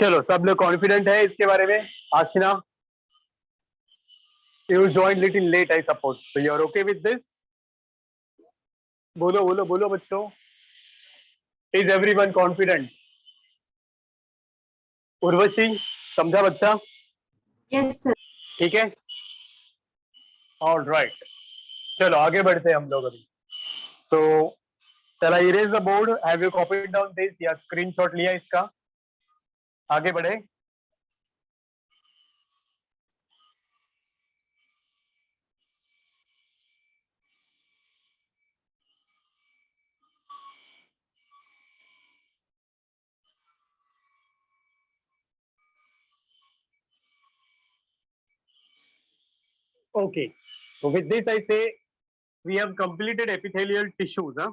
चलो सब लोग कॉन्फिडेंट है इसके बारे में। Asina, you join little late I suppose, so you are okay with this? बोलो बोलो बोलो बच्चों, इज एवरीवन कॉन्फिडेंट? उर्वशी, समझा बच्चा? Yes sir. ठीक है, ऑल राइट, चलो आगे बढ़ते हैं हम लोग अभी। सो चला erase the board, have you copied down this या स्क्रीनशॉट लिया इसका? आगे बढ़े। Okay, so with this I say we have completed epithelial tissues, हाँ?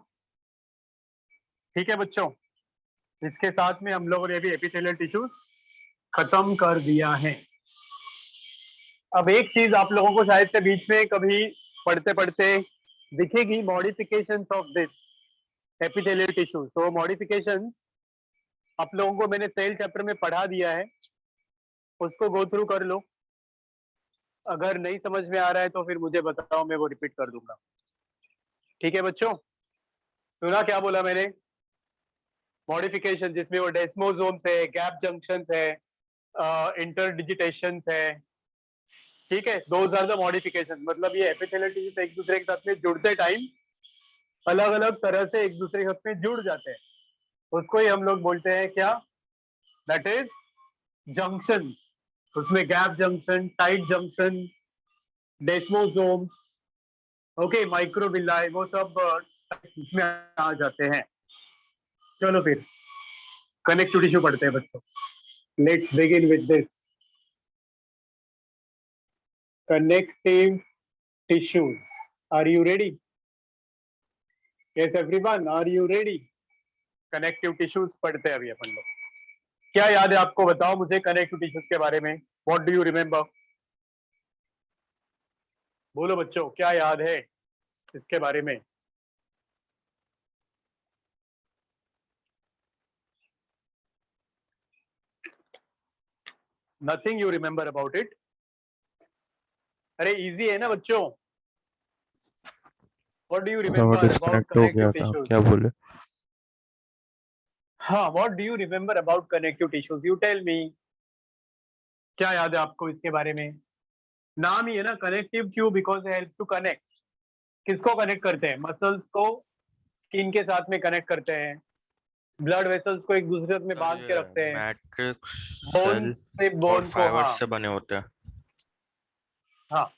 ठीक है बच्चों, इसके साथ में हम लोगों ने भी एपिथेलियल टिश्यूज खत्म कर दिया है। अब एक चीज आप लोगों को शायद से बीच में कभी पढ़ते पढ़ते दिखेगी, modifications of this epithelial tissues. तो मॉडिफिकेशंस आप लोगों को मैंने सेल चैप्टर में पढ़ा दिया है, उसको गो थ्रू कर लो। अगर नहीं समझ में आ रहा है तो फिर मुझे बताओ, मैं वो रिपीट कर दूंगा। ठीक है बच्चों, सुना क्या बोला मैंने? मॉडिफिकेशन जिसमें वो डेस्मोसोम्स है, गैप जंक्शंस है, इंटरडिजिटेशंस है, ठीक है, दोज आर द मॉडिफिकेशन। मतलब ये एपिथेलियल टिश्यूज एक दूसरे के साथ में जुड़ते टाइम अलग अलग तरह से एक दूसरे के साथ में जुड़ जाते हैं, उसको ही हम लोग बोलते हैं क्या? That is junction. उसमें gap junction, tight junction, desmosomes, okay, microvilli, वो सब इसमें आ जाते हैं। चलो फिर कनेक्टिव टिश्यू पढ़ते हैं बच्चों। Let's begin with this connective tissues. Are you ready? Yes everyone, are you ready? Connective tissues पढ़ते हैं अभी अपन लोग। क्या याद है आपको, बताओ मुझे कनेक्टिव टिश्यूज के बारे में। What do you remember? बोलो बच्चों, क्या याद है इसके बारे में? Nothing you remember about it? अरे इजी है ना बच्चों। What do you remember about connective tissues? क्या बोले? हाँ, what do you remember about connective tissues? You tell me, क्या याद है आपको इसके बारे में? नाम ही है ना कनेक्टिव, क्यों? Because help to connect. किसको कनेक्ट करते हैं? मसल्स को स्किन के साथ में कनेक्ट करते हैं, ब्लड वेसल्स को एक दूसरे में बांध के रखते हैं, मैट्रिक्स बोन से और बोन को, फाइबर हाँ से बने होते हैं। हाँ,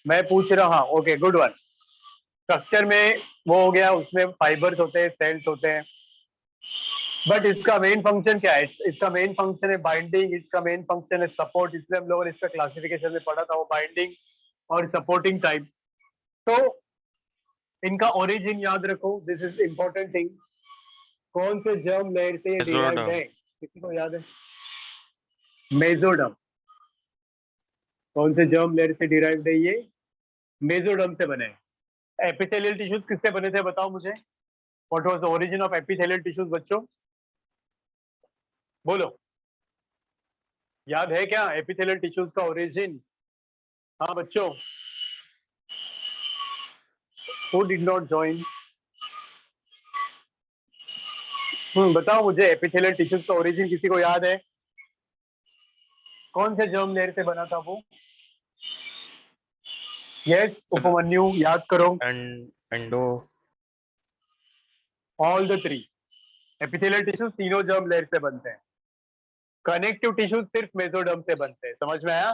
मैं पूछ रहा हूँ, हाँ ओके गुड वन। स्ट्रक्चर में वो हो गया, उसमें फाइबर्स होते हैं, सेल्स होते हैं, बट इसका मेन फंक्शन क्या है? इसका मेन फंक्शन है बाइंडिंग, इसका मेन फंक्शन है सपोर्ट। इसलिए हम लोगों ने इसका क्लासिफिकेशन में पढ़ा था, वो बाइंडिंग और सपोर्टिंग टाइप। तो इनका ओरिजिन याद रखो, दिस इज इंपॉर्टेंट थिंग। कौन से जर्म लेयर से ये डिराइव्ड है? किसी को याद है? मेसोडर्म। कौन से जर्म लेयर से डिराइव्ड है ये? मेसोडर्म से बने। एपिथेलियल टिश्यूज किससे बने थे बताओ मुझे? What was the origin of epithelial tissues बच्चों? बोलो, याद है क्या एपिथेलियल टिश्यूज का ओरिजिन? हाँ बच्चों, हु डिड नॉट जॉइन? बताओ मुझे, एपिथेलियल टिश्यूज का ओरिजिन किसी को याद है? कौन से जर्म लेयर से बना था वो? यस उपमन्यु, याद करो। Endo. All the three epithelial tissues तीनों जर्म लेयर से बनते हैं। कनेक्टिव टिश्यूज सिर्फ मेसोडर्म से बनते हैं। समझ में आया?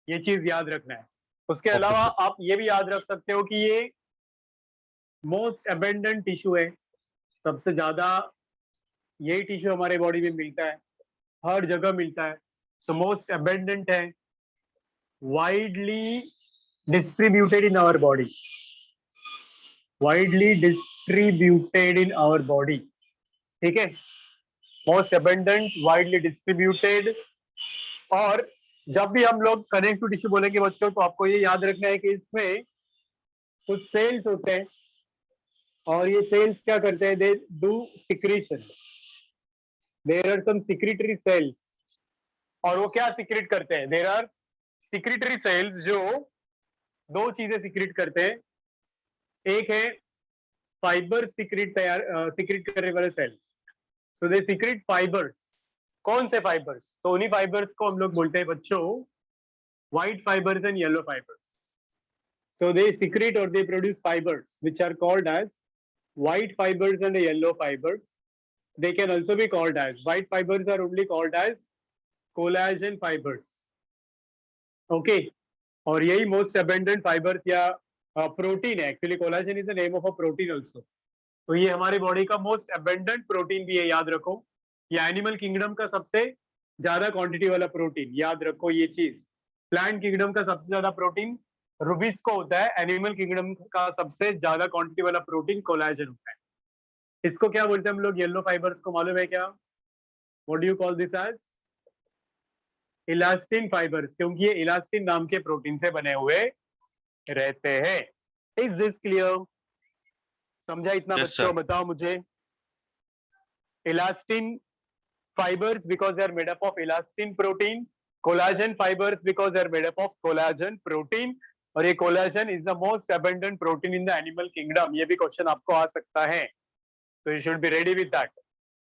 ये चीज याद रखना है। उसके अलावा आप ये भी याद रख सकते हो कि ये मोस्ट अबेंडेंट टिश्यू है, सबसे ज्यादा यही टिश्यू हमारे बॉडी में मिलता है, हर जगह मिलता है, तो मोस्ट अबेंडेंट है, widely distributed in our body, widely distributed in our body. ठीक है, मोस्ट अबेंडेंट, वाइडली डिस्ट्रीब्यूटेड। और जब भी हम लोग कनेक्टिव टिश्यू बोलेंगे बच्चों, तो आपको ये याद रखना है कि इसमें कुछ सेल्स होते हैं, और ये सेल्स क्या करते हैं? They do secretion, there are some secretory cells और वो क्या सिक्रेट करते हैं? देयर आर सिक्रेटरी सेल्स जो दो चीजें सिक्रेट करते हैं। एक है फाइबर सिक्रेट करने वाले cells, so they secrete fibres. कौन से फाइबर्स? तो उन्हीं फाइबर्स को हम लोग बोलते हैं बच्चों white fibres and yellow fibres. So they secrete or they produce fibers which are called as white fibers and yellow fibers. They can also be called as white fibers are only called as collagen fibers. Okay. और यही most abundant fibers या protein है। Actually collagen is the name of a protein also. तो ये हमारी body का most abundant protein भी है, याद रखो। ये एनिमल किंगडम का सबसे ज्यादा क्वांटिटी वाला प्रोटीन, याद रखो ये चीज। प्लांट किंगडम का सबसे ज्यादा प्रोटीन रुबिस्को होता है, एनिमल किंगडम का सबसे ज्यादा क्वांटिटी वाला प्रोटीन कोलाजन होता है। इसको क्या बोलते हैं हम लोग? येलो फाइबर्स को मालूम है क्या? What do you call this as? Elastin fibres, क्योंकि ये इलास्टिन नाम के प्रोटीन से बने हुए रहते हैं। Is this clear? समझा इतना Yes, बच्चों? sir. बताओ मुझे। Elastin fibers because they are made up of elastin protein, collagen fibers because they are made up of collagen protein, और ये collagen is the most abundant protein in the animal kingdom। ये भी question आपको आ सकता है, तो you should be ready with that।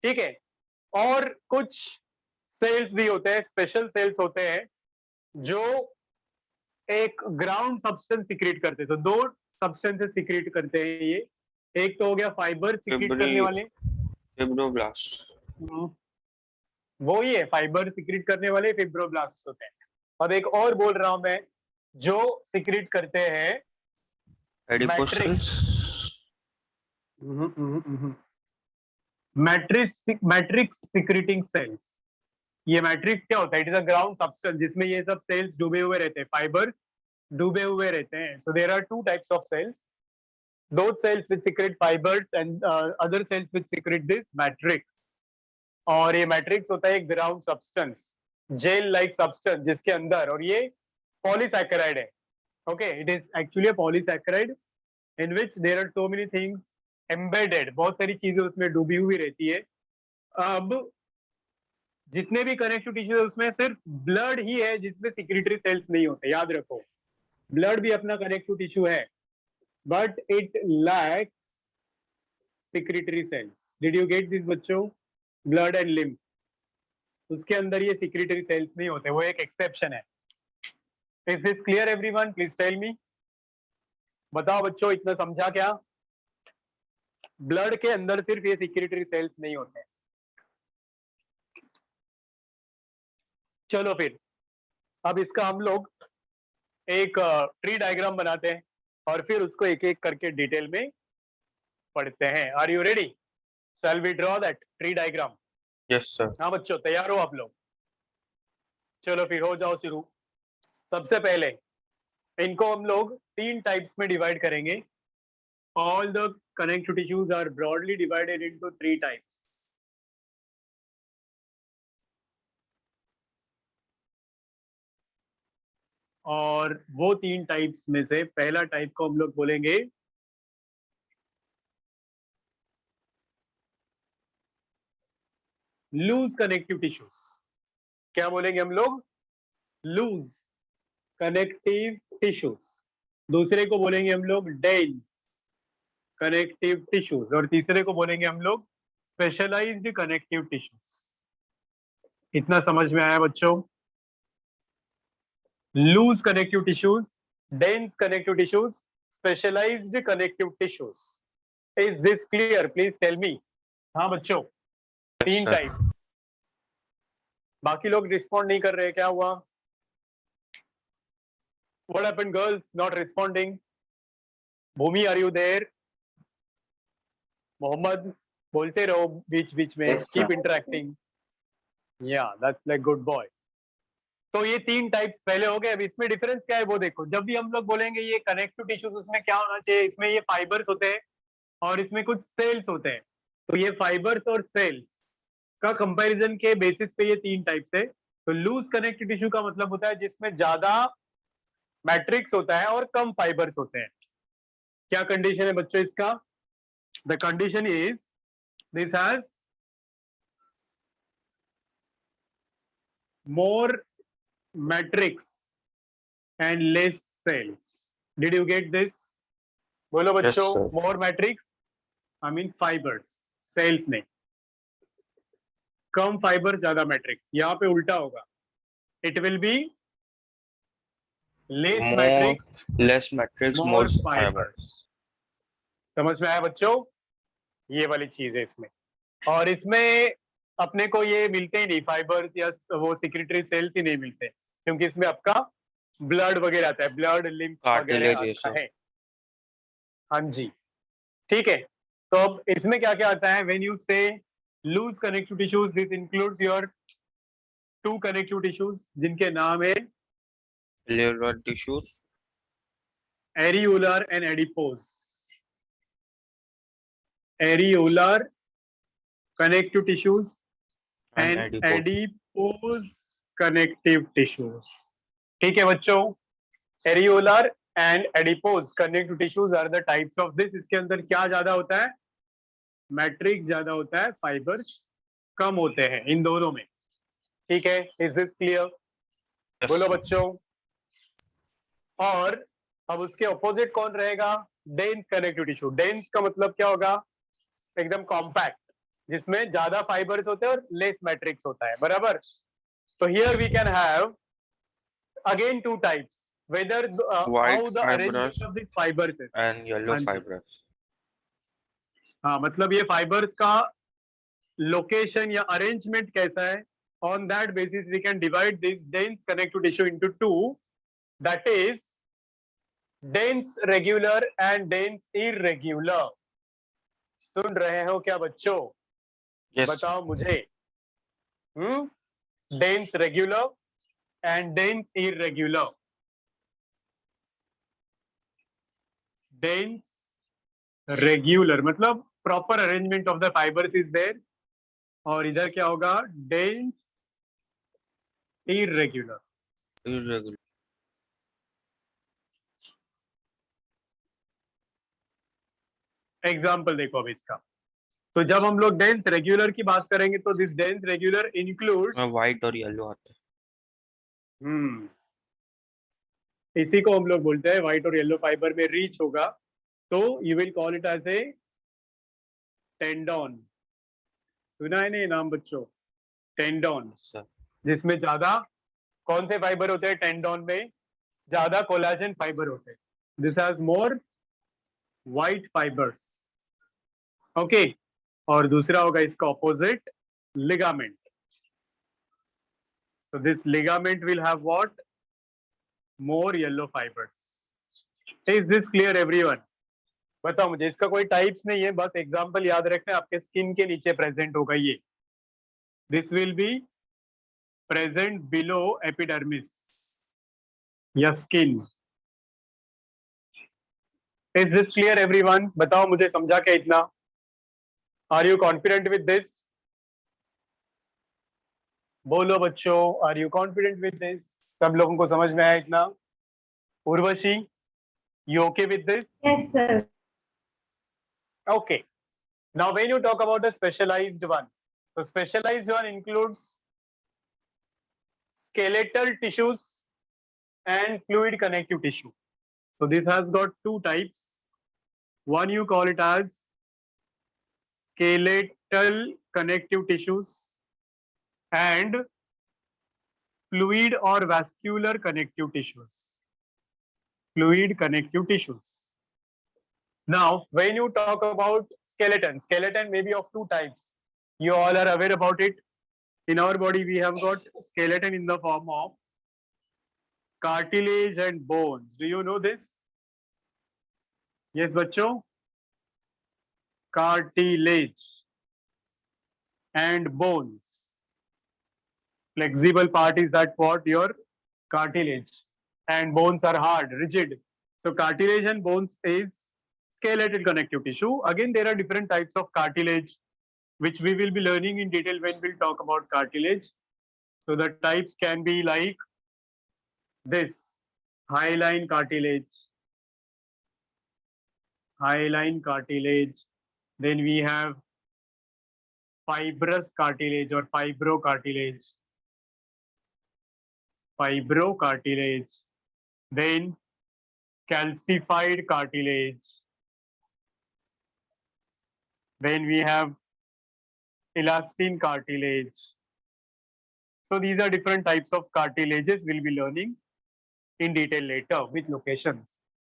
ठीक है। और कुछ सेल्स भी होते हैं, स्पेशल सेल्स होते हैं जो एक ग्राउंड सब्सटेंस सिक्रेट करते हैं। तो दो सब्सटेंसेस सिक्रेट करते हैं ये। एक तो हो गया फाइबर सिक्रेट करने वाले, Fibroblasts. वो ही है फाइबर सिक्रेट करने वाले फिब्रोब्लास्ट होते हैं। अब एक और बोल रहा हूं मैं, जो सिक्रेट करते हैं Adipose matrix. cells. Matrix secreting sales. ये मैट्रिक्स क्या होता है? It is a ground substance जिसमें ये सब सेल्स डूबे हुए रहते हैं, फाइबर्स डूबे हुए रहते हैं। So there are two types of cells, those cells which secrete fibers and other cells which secrete this matrix। और ये मैट्रिक्स होता है एक ground substance, gel like substance जिसके अंदर, और ये पॉलीसैकेराइड है। Okay, it is actually a polysaccharide in which there are so many things embedded. बहुत सारी चीजें उसमें डूबी हुई रहती है। अब जितने भी कनेक्टिव टिश्यू है उसमें सिर्फ ब्लड ही है जिसमें सिक्रेटरी सेल्स नहीं होते, याद रखो। ब्लड भी अपना कनेक्टिव टिश्यू है, but it lacks secretory cells. Did you get this बच्चों? ब्लड एंड लिम्फ, उसके अंदर ये सिक्रेटरी सेल्स नहीं होते, वो एक एक्सेप्शन है। Is this clear everyone? Please tell me. बताओ बच्चों, इतना समझा क्या? ब्लड के अंदर सिर्फ ये सिक्रेटरी सेल्स नहीं होते। चलो फिर अब इसका हम लोग एक ट्री डायग्राम बनाते हैं और फिर उसको एक एक करके डिटेल में पढ़ते हैं। Are you ready? Shall we draw that tree diagram? Yes, sir. हाँ बच्चों, तैयार हो आप लोग? चलो फिर हो जाओ शुरू। सबसे पहले इनको हम लोग तीन टाइप्स में डिवाइड करेंगे। All the connective tissues are broadly divided into three types. और वो तीन टाइप्स में से पहला टाइप को हम लोग बोलेंगे लूज कनेक्टिव टिश्यूज। क्या बोलेंगे हम लोग? Loose connective tissues. दूसरे को बोलेंगे हम लोग डेंस कनेक्टिव टिश्यूज, और तीसरे को बोलेंगे हम लोग स्पेशलाइज्ड कनेक्टिव टिश्यूज। इतना समझ में आया बच्चों? Loose connective tissues, dense connective tissues, specialised connective tissues. Is this clear? Please tell me. हाँ बच्चों, Yes, तीन sir. टाइप। बाकी लोग रिस्पॉन्ड नहीं कर रहे, क्या हुआ? What happened, girls? Not responding. Bhumi, are you there? Mohammad, बोलते रहो बीच बीच में। Yes, keep sir. इंटरेक्टिंग। या दैट्स लाइक गुड बॉय। तो ये तीन टाइप्स पहले हो गए। अब इसमें डिफरेंस क्या है वो देखो। जब भी हम लोग बोलेंगे ये कनेक्टिव टिश्यूज, उसमें क्या होना चाहिए? इसमें ये फाइबर्स होते हैं और इसमें कुछ सेल्स होते हैं। तो ये फाइबर्स और सेल्स का कंपैरिजन के बेसिस पे ये तीन टाइप्स है। तो लूज कनेक्टिव टिश्यू का मतलब होता है जिसमें ज्यादा मैट्रिक्स होता है और कम फाइबर्स होते हैं। क्या कंडीशन है बच्चों इसका? The condition is this has more matrix and less cells. Did you get this? बोलो Yes, बच्चों, sir. more matrix, I mean fibers, cells नहीं. कम फाइबर ज्यादा मैट्रिक्स. यहाँ पे उल्टा होगा. It will be less More, matrix, less matrix, more more fibers. fibers. समझ में आया बच्चों? ये वाली चीज है इसमें. और इसमें अपने को ये मिलते ही नहीं फाइबर्स या वो सिक्रेटरी सेल्स ही नहीं मिलते, क्योंकि इसमें आपका ब्लड वगैरह आता है, ब्लड लिम्फ वगैरह Cartilage ये आता सब. है. हाँ जी, ठीक है. तो अब इसमें क्या क्या आता है? When you say loose connective tissues, this includes your two connective tissues जिनके नाम है Cellular tissues areolar and adipose. Areolar connective tissues and and adipose. adipose connective tissues. ठीक है बच्चों, areolar and adipose connective tissues are the types of this. इसके अंदर क्या ज्यादा होता है? मैट्रिक्स ज्यादा होता है, फाइबर्स कम होते हैं इन दोनों में. ठीक है, इज दिस क्लियर? Yes, बोलो sir. बच्चों. और अब उसके ऑपोजिट कौन रहेगा? Dense connective tissue. डेंस का मतलब क्या होगा? एकदम कॉम्पैक्ट, जिसमें ज्यादा फाइबर्स होते हैं और लेस मैट्रिक्स होता है. बराबर. तो here we can have again two types, whether White how the arrangement fibrous of this fibres is. and yellow हाँ जी. fibrous. हाँ, मतलब ये फाइबर्स का लोकेशन या अरेंजमेंट कैसा है, on that basis we can divide this dense connective tissue into two, that is dense regular and dense irregular. सुन रहे हो क्या बच्चों? Yes, sir. बताओ मुझे. Dense regular and dense irregular. Dense regular मतलब proper arrangement of the fibres is there, और इधर क्या होगा? Dense irregular. Irregular. एग्जाम्पल देखो अब इसका. तो जब हम लोग डेंस रेगुलर की बात करेंगे तो दिस डेंस रेगुलर इंक्लूड्स, में white और yellow आते हैं. इसी को हम लोग बोलते हैं व्हाइट और येलो फाइबर में रीच होगा तो you will call it as a tendon. सुना है नहीं नाम बच्चों? टेंडोन. Yes, sir. जिसमें ज्यादा कौन से फाइबर होते हैं? टेंडोन में ज्यादा कोलाजन फाइबर होते हैं. This has more white fibres. Okay. और दूसरा होगा इसका opposite, ligament. So this ligament will have what? More yellow fibers. Is this clear everyone? बताओ मुझे. इसका कोई टाइप्स नहीं है, बस एग्जांपल याद रखना, आपके स्किन के नीचे प्रेजेंट होगा ये. This will be present below epidermis या skin. Is this clear everyone? बताओ मुझे, समझा क्या इतना? Are you confident with this? बोलो बच्चों, are you confident with this? सब लोगों को समझ में आया इतना? Urvashi, you okay with this? Yes, sir. Okay. Now, when you talk about the specialized one, so specialized one includes skeletal tissues and fluid connective tissue. So this has got two types. One you call it as skeletal connective tissues and fluid or vascular connective tissues. Fluid connective tissues. Now, when you talk about skeleton, skeleton may be of two types. You all are aware about it. In our body, we have got skeleton in the form of cartilage and bones. Do you know this? Yes, bachcho? Cartilage and bones. Flexible part is that what? Your cartilage. And bones are hard, rigid. So cartilage and bones is skeletal connective tissue. Again, there are different types of cartilage, which we will be learning in detail when we'll talk about cartilage. So the types can be like this: hyaline cartilage, hyaline cartilage. Then we have fibrous cartilage or fibrocartilage. fibrocartilage, then calcified cartilage, then we have elastin cartilage. So these are different types of cartilages we'll be learning in detail later with locations.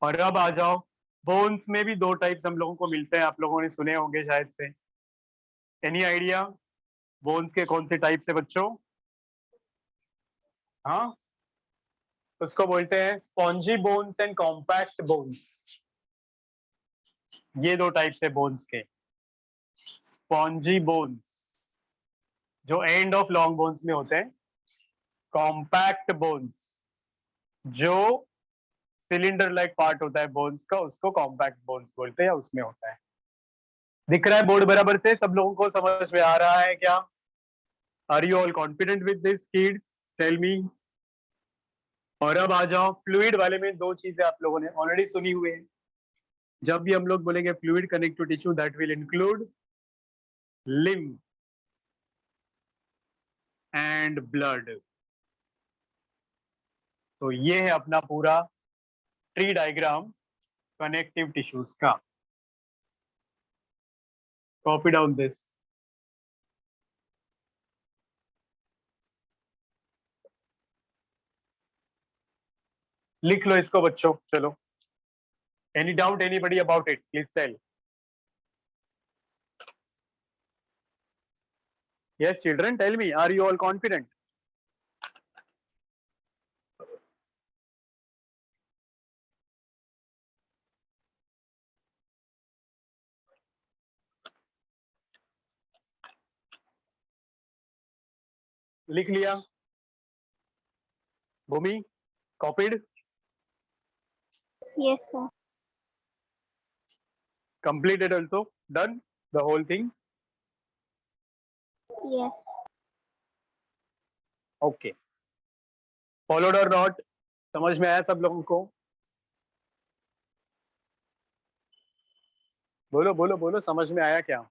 और अब आ जाओ bones में भी दो types हम लोगों को मिलते हैं, आप लोगों ने सुने होंगे शायद से. एनी आइडिया बोन्स के कौन से टाइप्स है बच्चों? हाँ, उसको बोलते हैं spongy bones and compact bones. ये दो टाइप्स है बोन्स के. स्पॉन्जी बोन्स जो एंड ऑफ लॉन्ग बोन्स में होते हैं, कॉम्पैक्ट बोन्स जो सिलेंडर लाइक पार्ट होता है बोन्स का, उसको कॉम्पैक्ट बोन्स बोलते हैं या उसमें होता है. दिख रहा है बोर्ड बराबर से? सब लोगों को समझ में आ रहा है क्या? Are you all confident with this kids? Tell me. और अब आ जाओ फ्लूइड वाले में. दो चीजें आप लोगों ने ऑलरेडी सुनी हुई है. जब भी हम लोग बोलेंगे fluid connective tissue, that will include lymph and blood. तो ये है अपना पूरा ट्री डायग्राम कनेक्टिव टिश्यूज का. Copy down this. लिख लो इसको बच्चों. चलो, any doubt anybody about it? Please tell. Yes, children, tell me, are you all confident? लिख लिया? भूमि, copied? Yes, sir. Completed also? Done? The whole thing? Yes. Okay. Followed or not? समझ में आया सब लोगों को? बोलो बोलो बोलो, समझ में आया क्या?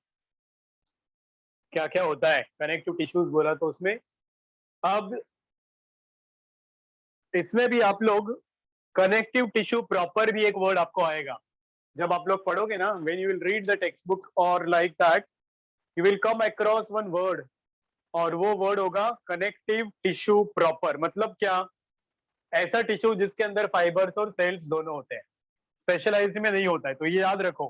क्या क्या होता है कनेक्टिव टिश्यूज बोला तो उसमें. अब इसमें भी आप लोग कनेक्टिव टिश्यू प्रॉपर भी एक वर्ड आपको आएगा जब आप लोग पढ़ोगे ना. When you will read the text book और like that, you will come across one word, और वो वर्ड होगा कनेक्टिव टिश्यू प्रॉपर. मतलब क्या? ऐसा टिश्यू जिसके अंदर फाइबर्स और सेल्स दोनों होते हैं. स्पेशलाइज्ड में नहीं होता है, तो ये याद रखो.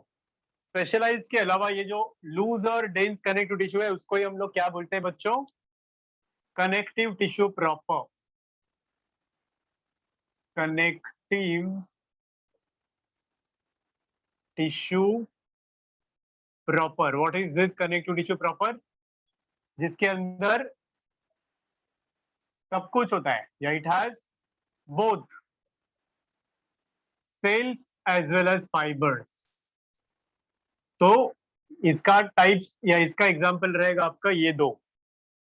स्पेशलाइज्ड के अलावा ये जो लूज और डेंस कनेक्टिव टिश्यू है, उसको ही हम लोग क्या बोलते हैं बच्चों? Connective tissue proper. Connective tissue proper. What is this connective tissue proper? जिसके अंदर सब कुछ होता है, या it has both cells as well as fibres. तो इसका टाइप्स या इसका एग्जांपल रहेगा आपका ये दो,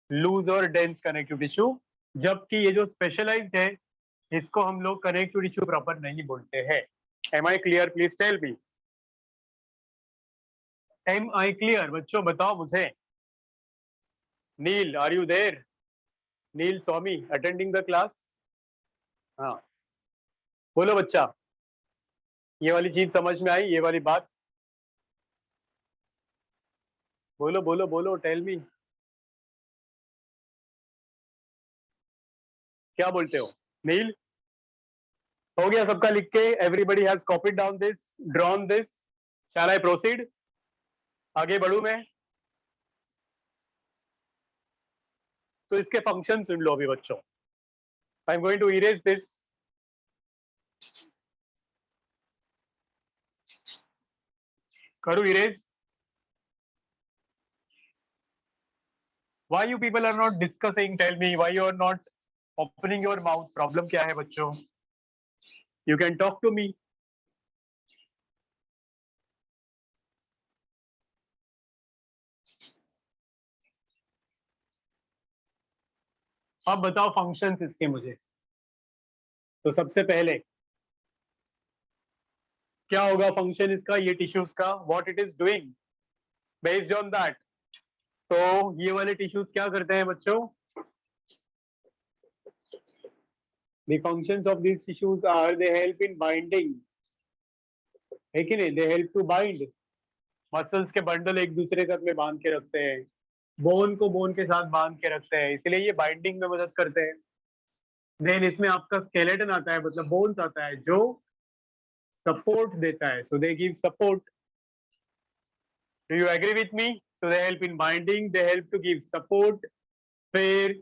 लूज और डेंस कनेक्टिव टिश्यू. जबकि ये जो स्पेशलाइज्ड है, इसको हम लोग कनेक्टिव टिश्यू प्रॉपर नहीं बोलते हैं. Am I clear? Please tell me. Am I clear? बच्चों बताओ मुझे. Neel, are you there? Neel Swami attending the class? हाँ, बोलो बच्चा. ये वाली चीज समझ में आई? ये वाली बात बोलो बोलो बोलो. Tell me. क्या बोलते हो नील? हो गया सबका लिख के? Everybody has copied down this, drawn this. Shall I proceed? आगे बढ़ू मैं? तो इसके फंक्शन सुन लो अभी बच्चों. I am going to erase this. करूँ erase? Why you people are not discussing? Tell me why you are not opening your mouth. Problem क्या है बच्चों? You can talk to me. अब बताओ फंक्शंस इसके मुझे. तो सबसे पहले क्या होगा फंक्शन इसका, ये टिश्यूज का? What it is doing based on that. तो ये वाले टिश्यूज क्या करते हैं बच्चों? The functions of these tissues are they help in binding. है कि नहीं? They help to bind. Muscles के बंडल एक दूसरे के साथ में बांध के रखते हैं, बोन को बोन के साथ बांध के रखते हैं, इसलिए ये बाइंडिंग में मदद करते हैं. देन इसमें आपका स्केलेटन आता है, मतलब बोन्स आता है जो सपोर्ट देता है. So they give support. Do you agree with me? So they help in binding, they help to give support. फिर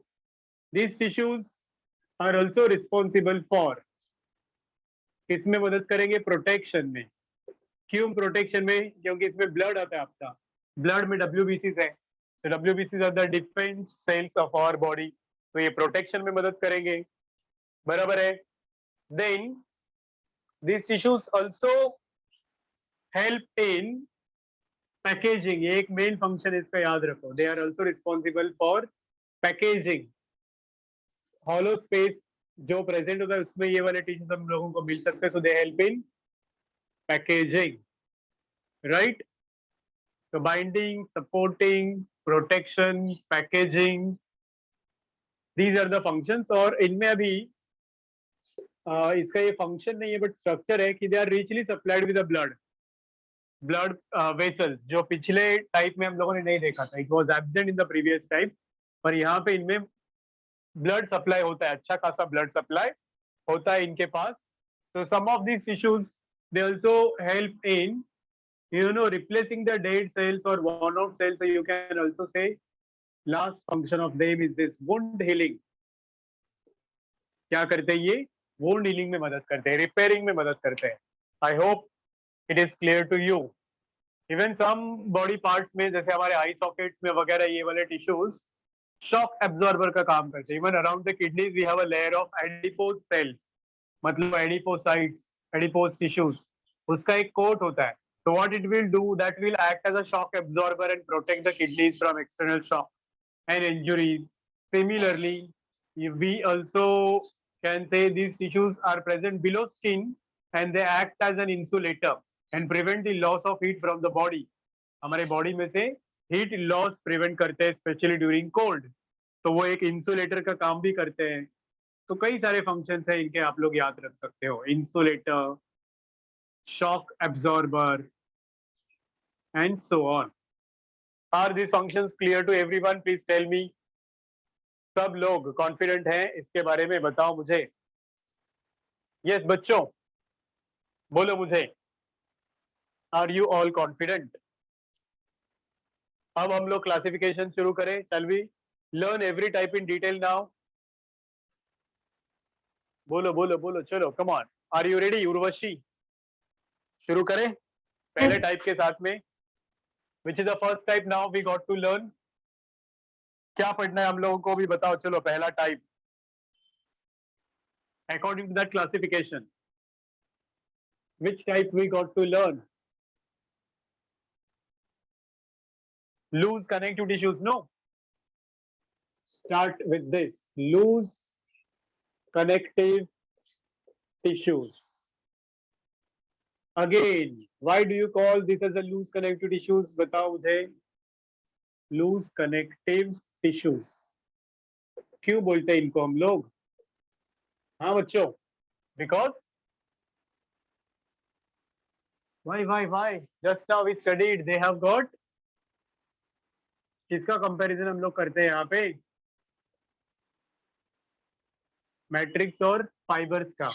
these tissues are also responsible for, किसमें मदद करेंगे? प्रोटेक्शन में. क्यों प्रोटेक्शन में? क्योंकि इसमें ब्लड आता है आपका, ब्लड में WBCs है. So WBCs are the defense cells of our body. तो ये प्रोटेक्शन में मदद करेंगे. बराबर है. Then these tissues also help in packaging. ये एक मेन फंक्शन इसका याद रखो. They are also responsible for packaging. Hollow space जो प्रेजेंट होता है उसमें ये वाले टिश्यूज हम लोगों को मिल सकते हैं. So they help in packaging, right? तो binding, supporting, protection, packaging, these are the functions. और इनमें अभी इसका ये फंक्शन नहीं है बट स्ट्रक्चर है कि they are richly supplied with the blood vessels, जो पिछले टाइप में हम लोगों ने नहीं देखा था. It was absent in the previous type, पर यहाँ पे इनमें ब्लड सप्लाई होता है, अच्छा खासा ब्लड सप्लाई होता है इनके पास. So some of these tissues they also help in replacing the dead cells or worn out cells. So you can also say last function of them is this wound healing. क्या करते हैं ये? wound healing में मदद करते हैं, repairing में मदद करते हैं. I hope it is clear to you. Even some body parts में जैसे हमारे eye sockets में वगैरह ये वाले tissues शॉक एब्जॉर्बर का काम करते हैं. Even around the kidneys we have a layer of adipose cells, मतलब एडिपोसाइट्स, एडिपोज टिश्यूज, उसका एक कोट होता है. So what it will do, that will act as a shock absorber and protect the kidneys from external shocks and injuries. Similarly, we also can say these tissues are present below skin and they act as an insulator and prevent the loss of heat from the body. हमारे body में से heat loss prevent करते हैं specially during cold. तो वो एक insulator का काम भी करते हैं. तो कई सारे फंक्शंस हैं इनके, आप लोग याद रख सकते हो. Insulator, shock absorber and so on. Are this functions clear to everyone? Please tell me. सब लोग कॉन्फिडेंट हैं इसके बारे में? बताओ मुझे. यस बच्चों, बोलो मुझे. Are you all confident? अब हम लोग क्लासिफिकेशन शुरू करें. Shall we learn every type in detail now? बोलो बोलो बोलो, चलो come on. Are you ready? Urvashi, शुरू करें पहले Yes. टाइप के साथ में. Which is the first type now we got to learn? क्या पढ़ना है हम लोगों को भी बताओ. चलो पहला type according to that classification, which type we got to learn? Loose connective tissues, no? Start with this. Loose connective tissues. Again, why do you call this as a loose connective tissues? बताओ मुझे. Loose connective tissues. क्यों बोलते हैं इनको हम लोग? हाँ बच्चों, because why? Just now we studied. They have got. किसका कंपैरिजन हम लोग करते हैं यहाँ पे? मैट्रिक्स और फाइबर्स का.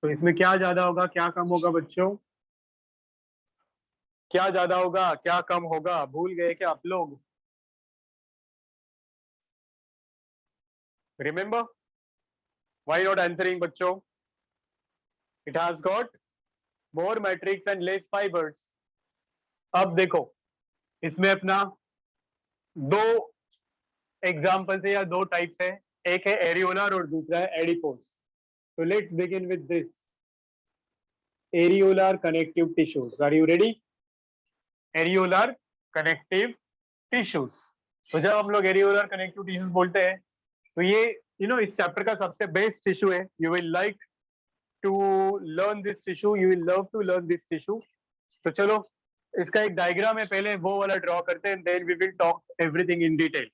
तो इसमें क्या ज्यादा होगा, क्या कम होगा बच्चों? क्या ज्यादा होगा, क्या कम होगा? भूल गए क्या आप लोग? रिमेंबर? व्हाई नॉट आंसरिंग बच्चों? It has got more matrix and less fibres. अब देखो इसमें अपना दो एग्जाम्पल्स है या दो टाइप्स है. एक है एरियोलर और दूसरा है adipose. So let's begin with this. Areolar connective tissues. Are you ready? Areolar connective tissues. तो जब हम लोग एरियोलर कनेक्टिव टिश्यूज बोलते हैं तो ये इस चैप्टर का सबसे बेस्ट टिश्यू है. You will like to learn this tissue, you will love to learn this tissue. तो चलो इसका एक डायग्राम है, पहले वो वाला ड्रॉ करते हैं, then we will talk everything in detail.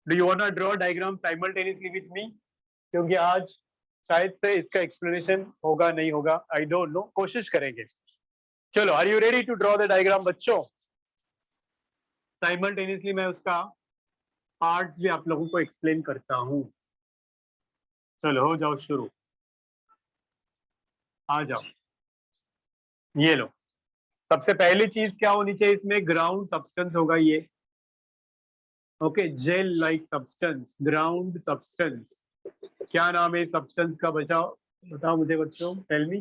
Do you want to draw diagram simultaneously with me? क्योंकि आज शायद से इसका एक्सप्लेनेशन होगा नहीं होगा, आई डोंट नो, कोशिश करेंगे। चलो, are you ready to draw the diagram बच्चों? साइमल्टेनियसली मैं उसका पार्ट्स भी आप लोगों को एक्सप्लेन करता हूँ। चलो हो जाओ शुरू, आ जाओ। ये लो, सबसे पहली चीज क्या होनी चाहिए इसमें? ग्राउंड सब्सटेंस होगा ये। Okay, gel like substance, ground substance. क्या नाम है इस सब्सटेंस का? बताओ मुझे बच्चों, tell me.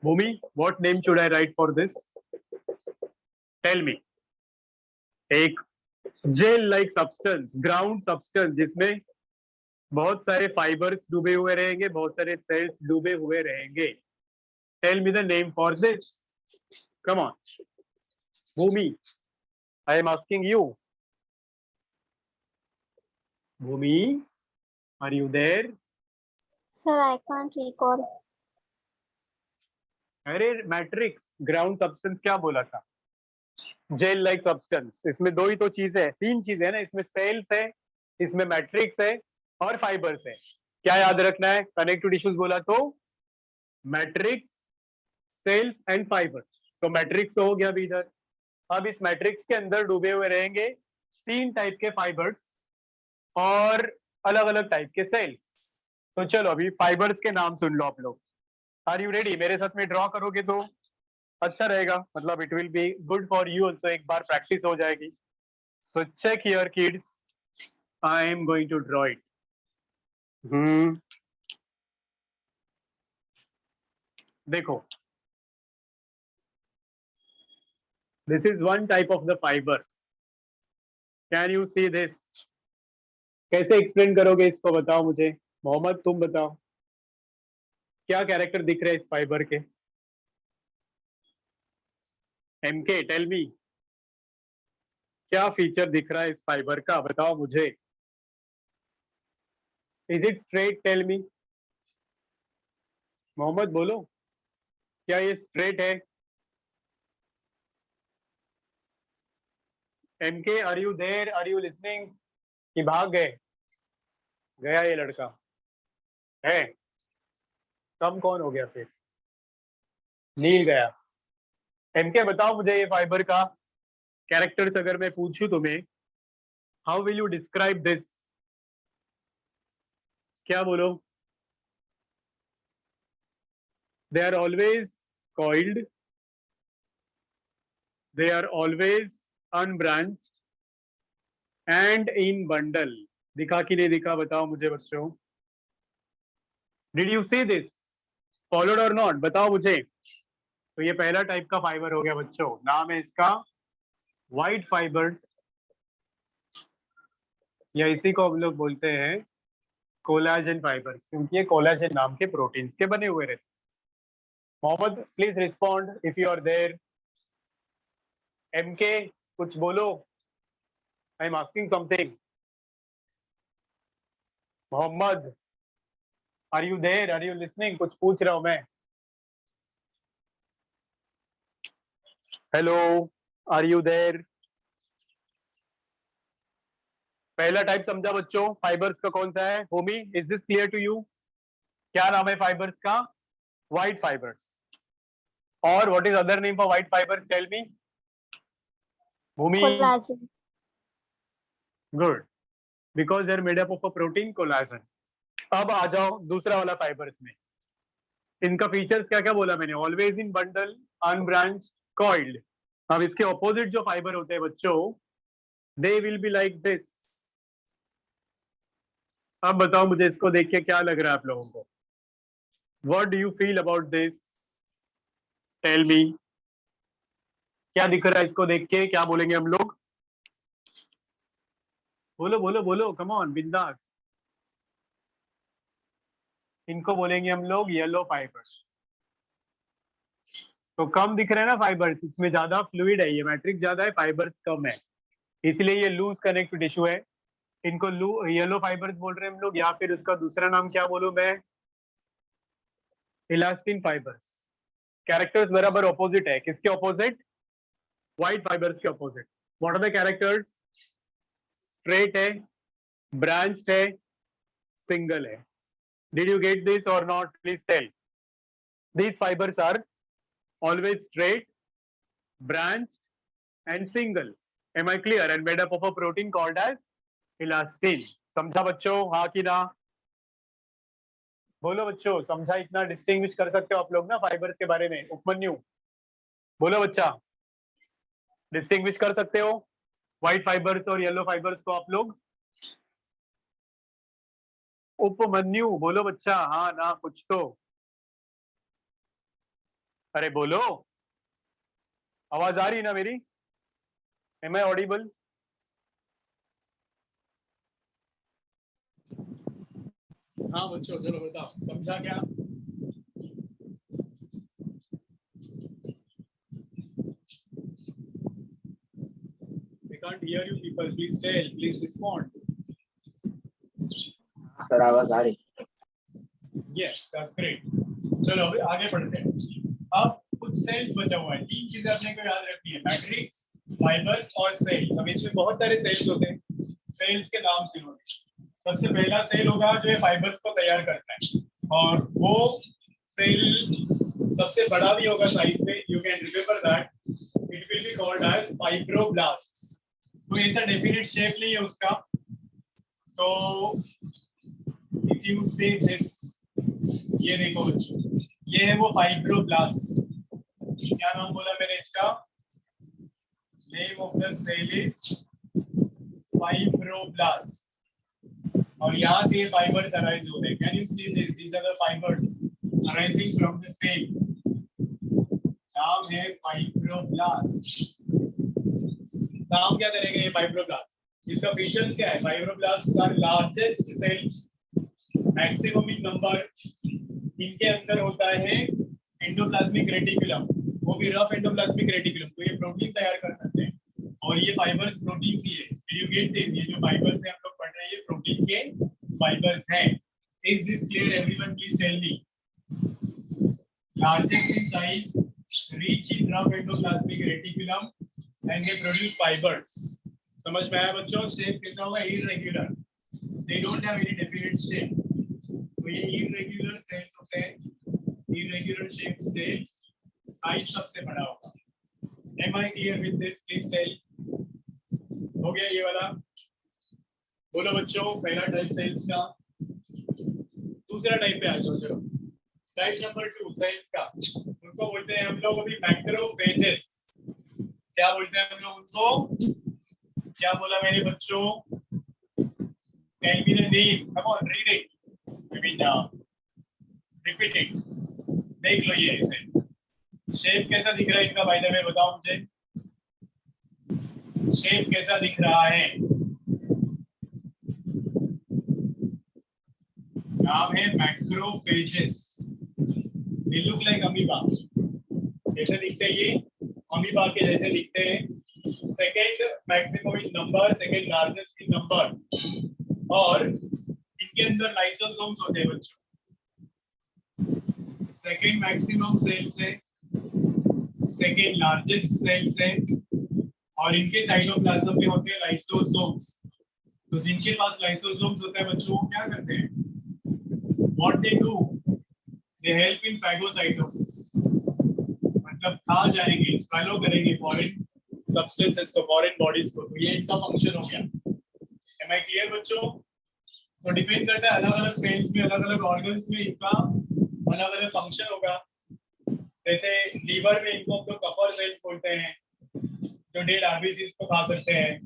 Bhumi, what name should I write for this? Tell me. एक gel like substance, ground substance, जिसमें बहुत सारे फाइबर्स डूबे हुए रहेंगे, बहुत सारे सेल्स डूबे हुए रहेंगे। Tell me the name for this, come on Bhumi, I am asking you. Bhumi, are you there? Sir, I can't recall. अरे मैट्रिक्स, ग्राउंड सब्सटेंस क्या बोला था? Gel like substance. इसमें दो ही तो चीजें है, तीन चीजें है ना, इसमें सेल्स है, इसमें मैट्रिक्स है और फाइबर्स है। क्या याद रखना है? कनेक्टिव टिश्यूज बोला तो मैट्रिक्स, सेल्स एंड फाइबर्स। तो मैट्रिक्स तो हो गया अभी इधर। अब इस मैट्रिक्स के अंदर डूबे हुए रहेंगे तीन टाइप के फाइबर्स और अलग अलग टाइप के सेल्स। तो चलो अभी फाइबर्स के नाम सुन लो आप लोग। Are you ready? मेरे साथ में ड्रॉ करोगे तो अच्छा रहेगा, मतलब it will be good for you also, एक बार प्रैक्टिस हो जाएगी। So check here kids, I am going to draw it. देखो, this is one type of the fibre. Can you see this? कैसे एक्सप्लेन करोगे इसको? बताओ मुझे। मोहम्मद तुम बताओ, क्या कैरेक्टर दिख रहे हैं इस फाइबर के? एमके, टेल मी, क्या फीचर दिख रहा है इस फाइबर का? बताओ मुझे। Is it straight? Tell me. Mohammed बोलो, क्या ये स्ट्रेट है? MK, are you there? Are you listening? कि भाग गए? गया ये लड़का है? कम कौन हो गया फिर? नील गया। एमके बताओ मुझे, ये फाइबर का कैरेक्टर्स अगर मैं पूछूं तुम्हें, how will you describe this? क्या बोलो? They are always coiled, they are always unbranched and in bundle. दिखा कि नहीं दिखा? बताओ मुझे बच्चों। Did you see this? Followed और नॉट? बताओ मुझे। तो ये पहला टाइप का फाइबर हो गया बच्चों, नाम है इसका व्हाइट फाइबर्स, या इसी को हम लोग बोलते हैं कोलाजन फाइबर्स, क्योंकि ये कोलाजन नाम के प्रोटीन्स के बने हुए रहते। Mohammed please respond if you are there. MK कुछ बोलो, I am asking something. Mohammed, are you there? Are you listening? कुछ पूछ रहा हूं मैं। Hello, are you there? पहला टाइप समझा बच्चों फाइबर्स का? कौन सा है? Homi, is this clear to you? क्या नाम है फाइबर्स का? White fibres. और what is other name for white fibres? Tell me Bhumi. Collagen. Good, because they are made up of a protein collagen. अब आ जाओ दूसरा वाला फाइबर्स में। इनका फीचर्स क्या क्या बोला मैंने? Always in bundle, unbranched, coiled. अब इसके ऑपोजिट जो फाइबर होते हैं बच्चों, they will be like this. अब बताओ मुझे, इसको देख के क्या लग रहा है आप लोगों को? What do you feel about this? Tell me, क्या दिख रहा है इसको देख के? क्या बोलेंगे हम लोग? बोलो बोलो बोलो, कम ऑन, बिंदास। इनको बोलेंगे हम लोग येलो फाइबर्स। तो कम दिख रहे हैं ना फाइबर्स, इसमें ज्यादा फ्लूइड है, ये मैट्रिक्स ज्यादा है, फाइबर्स कम है, इसलिए ये लूज कनेक्टिव टिश्यू है। इनको येलो फाइबर्स बोल रहे हैं हम लोग, या फिर उसका दूसरा नाम क्या बोलूं मैं? Elastin fibres. कैरेक्टर्स बराबर ऑपोजिट है, किसके ऑपोजिट? व्हाइट फाइबर्स के opposite. What are the characters? Straight है, ब्रांच्ड है, सिंगल है. Did you get this or not? Please tell. These fibers are always straight, branched, and single. Am I clear? And made up of a protein called as elastin. समझा बच्चों? हाँ कि ना? बोलो बच्चों, समझा? इतना डिस्टिंग्विश कर सकते हो आप लोग ना फाइबर्स के बारे में? उपमन्यु, बोलो बच्चा, डिस्टिंग्विश कर सकते हो व्हाइट फाइबर्स और येलो फाइबर्स को आप लोग? उपमन्यु, बोलो बच्चा, हाँ ना कुछ तो. अरे बोलो, आवाज आ रही है ना मेरी? Am I audible? हाँ बच्चों, चलो बताओ, समझा क्या? I can't hear you people. Please tell. Please respond. Sir आवाज आ रही? Yes, that's great. चलो अभी आगे बढ़ते हैं. अब कुछ सेल्स बचा हुआ है. तीन चीजें अपने को याद रखनी है: मैट्रिक्स, फाइबर्स और सेल्स. अब इसमें बहुत सारे सेल्स होते हैं. सेल्स के नाम सुनोगे. सबसे पहला सेल होगा जो है फाइबर्स को तैयार करता है, और वो सेल सबसे बड़ा भी होगा साइज में. You can remember that it will be called as fibroblasts. तो ऐसा डेफिनेट शेप नहीं है उसका. तो इफ यू से दिस, ये देखो बच्चों, ये है वो फाइब्रोब्लास्ट. क्या नाम बोला मैंने इसका? Name of the cell is fibroblast. और यहाँ से ये फाइबर्स अराइज हो रहे हैं. Can you see this? These are the fibres arising from the cell. नाम है फाइब्रोब्लास्ट. काम क्या करेगा ये फाइब्रोब्लास्ट? इसका फीचर्स क्या है? Fibroblast are largest cells, maximum in number. इनके अंदर होता है एंडोप्लाज्मिक रेटिकुलम, वो भी रफ एंडोप्लाज्मिक रेटिकुलम. तो ये प्रोटीन तैयार कर सकते हैं, और ये फाइबर्स प्रोटीन ही है. You get this? ये जो फाइबर्स है हम लोग पढ़ रहे हैं, ये प्रोटीन के फाइबर्स हैं. Is this clear everyone? Please tell me. Largest in size, rich in rough endoplasmic reticulum, and they produce fibres. समझ में आया बच्चों? शेप कैसा होगा? Irregular. They don't have any definite shape. तो ये इररेगुलर सेल्स होते हैं. इररेगुलर शेप सेल्स, साइज सबसे बड़ा होगा. Am I clear with this? Please tell. हो गया ये वाला? बोलो बच्चों, पहला टाइप सेल्स का. दूसरा टाइप पे आ जाओ. चलो टाइप नंबर 2 सेल्स का. उनको बोलते हैं हम लोग अभी मैक्रोफेजेस. क्या बोलते हैं हम लोग उनको? क्या बोला मेरे बच्चों? Tell me the name. Come on, read it. I mean, repeat it. देख लो ये इसे. शेप कैसा दिख रहा है इनका? बाय द वे बताओ मुझे, शेप कैसा दिख रहा है? नाम है macrophages. They look like amoeba. कैसे दिखते हैं ये? अमीबा के जैसे दिखते हैं. Second maximum in number, second largest in number, और इनके अंदर लाइसोसोम्स होते हैं बच्चों. सेकंड मैक्सिमम सेल्स है, सेकंड लार्जेस्ट सेल्स है, और इनके साइटोप्लाज्म में होते हैं लाइसोसोम्स. तो जिनके पास लाइसोसोम्स होते हैं बच्चों, वो क्या करते हैं? What they do? They help in phagocytosis. मतलब खा जाएंगे, स्वैलो करेंगे फॉरेन सब्सटेंसेस को, फॉरेन बॉडीज को. तो ये इनका फंक्शन हो गया. Am I clear बच्चों? तो डिपेंड करता है अलग अलग सेल्स में, अलग अलग ऑर्गन्स में इनका अलग अलग फंक्शन होगा. जैसे लीवर में इनको हम लोग कफर सेल्स बोलते हैं, जो डेड आरबीसीज को खा सकते हैं.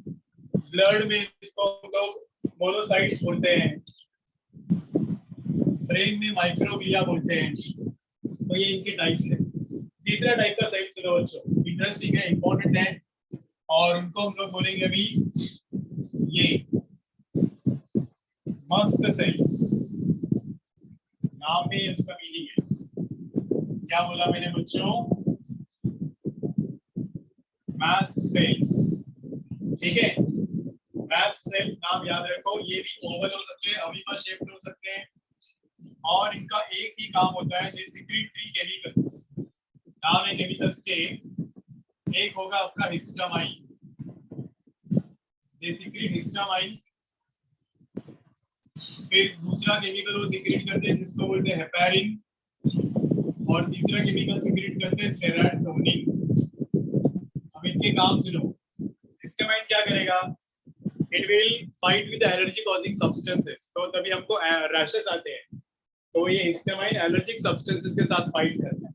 ब्लड में इसको हम लोग मोनोसाइट्स बोलते हैं. ब्रेन में माइक्रोग्लिया बोलते हैं. तो ये इनके टाइप्स हैं. तीसरा टाइप का सेल सुनो बच्चों, इंटरेस्टिंग है, इंपॉर्टेंट है, और उनको हम लोग बोलेंगे अभी ये मस्त सेल्स. नाम में उसका मीनिंग है. क्या बोला मैंने बच्चों? Mast cells. ठीक है, मास्ट सेल्स नाम याद रखो. ये भी ओवल हो सकते हैं, अमीबा शेप्ड हो सकते हैं, और इनका एक ही काम होता है, दे सीक्रेट 3 केमिकल्स. नाम है केमिकल्स के. एक होगा आपका हिस्टामाइन. दे सीक्रेट हिस्टामाइन. फिर दूसरा केमिकल वो सीक्रेट करते हैं जिसको बोलते हैं हेपेरिन, और तीसरा केमिकल सीक्रेट करते हैं सेरोटोनिन। अब इनके काम सुनो। हिस्टामाइन क्या करेगा? It will fight with allergy causing substances. तो तभी हमको रैशेस आते हैं, तो ये हिस्टामाइन एलर्जिक सब्सटेंसेस के साथ फाइट करता है।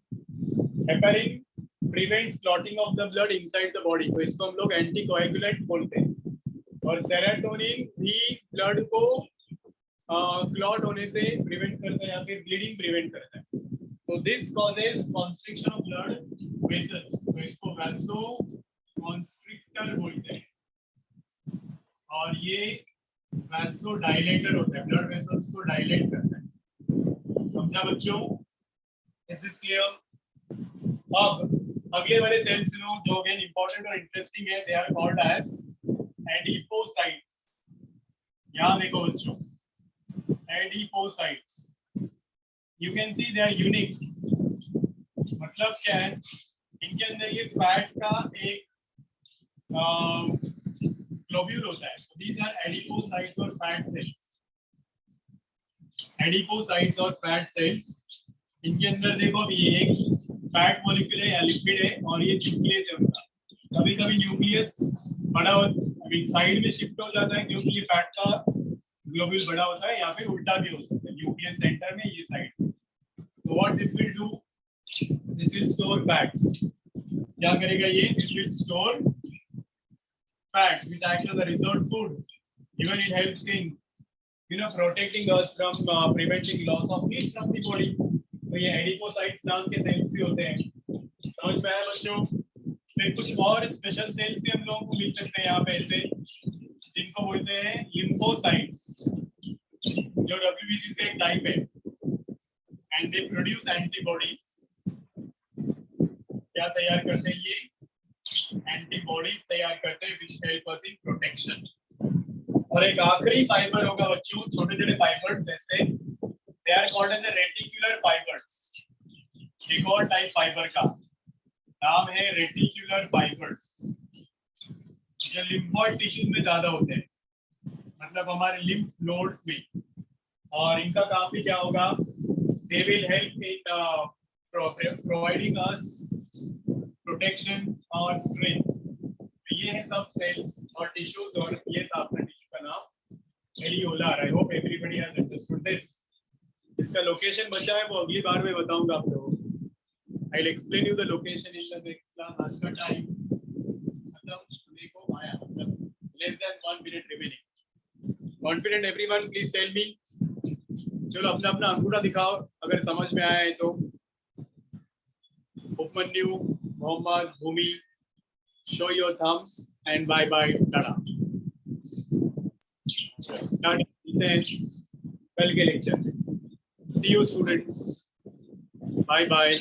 Heparin prevents clotting of the blood inside the body, तो इसको हम लोग एंटीकोएगुलेंट बोलते हैं। और सेरोटोनिन भी ब्लड को क्लॉट होने से प्रिवेंट करता है या फिर ब्लीडिंग प्रिवेंट करता है। तो this causes constriction of blood vessels, तो इसको वैसो कॉन्स्ट्रिक्टर बोलते हैं। और ये वैसो डायलेटर होता है, ब्लड वेसल्स को डायलेट करता है। समझा बच्चों? Is this clear? अब अगले वाले सेल्स सुनो जो अगेन इंपॉर्टेंट और इंटरेस्टिंग है। They are called as adipocytes. यहां देखो बच्चों, adipocytes, you can see they are unique. मतलब क्या है? इनके अंदर ये फैट का एक ग्लोब्यूल होता है। दीज आर एडिपोसाइट्स और फैट सेल्स। एडिपोसाइट्स और फैट सेल्स, इनके अंदर देखो अभी ये एक फैट मॉलिक्यूल है या लिपिड है, और ये न्यूक्लियस है उनका। कभी कभी न्यूक्लियस बड़ा साइड में शिफ्ट हो जाता है क्योंकि ये फैट का ग्लोब्यूल बड़ा होता है, या फिर उल्टा भी हो सकता है, न्यूक्लियस सेंटर में, ये साइड। तो what this will do? This will store fats. क्या करेगा ये? This will store fats which acts as a reserve food. Even it helps in protecting us from preventing loss of heat from the body. तो ये adipocytes नाम के sales भी होते हैं। समझ में आया बच्चों? फिर कुछ और स्पेशल सेल्स भी हम लोगों को मिल सकते हैं यहाँ पे ऐसे, जिनको बोलते हैं लिम्फोसाइट्स, जो WBC से एक टाइप है। And they produce antibodies. क्या तैयार करते हैं ये? एंटीबॉडीज तैयार करते हैं which help us in protection। और एक आखिरी फाइबर होगा बच्चों, छोटे छोटे फाइबर्स ऐसे, they are called as the reticular fibers। एक और टाइप फाइबर का नाम है रेटिकुलर फाइबर्स, जो लिम्फोइड टिश्यूज में ज्यादा होते हैं, मतलब हमारे लिम्फ नोड्स में। और इनका काम भी क्या होगा? they will help in providing us protection और स्ट्रेंथ। ये है सब सेल्स और टिश्यूज, और ये था अपना टिश्यू का नाम areola. I hope everybody has understood this. इसका लोकेशन बचा है, वो अगली बार में बताऊंगा आप लोगों को। I will explain you the location in the next class. आज का टाइम मतलब देखो आया, मतलब less than 1 minute remaining. Confident everyone? Please tell me. चलो अपना अपना अंगूठा दिखाओ अगर समझ में आया है तो। Upmanyu, Mohammad, Bhumi, show your thumbs and bye bye, Tata. Start करते हैं कल के lecture. See you students. Bye bye.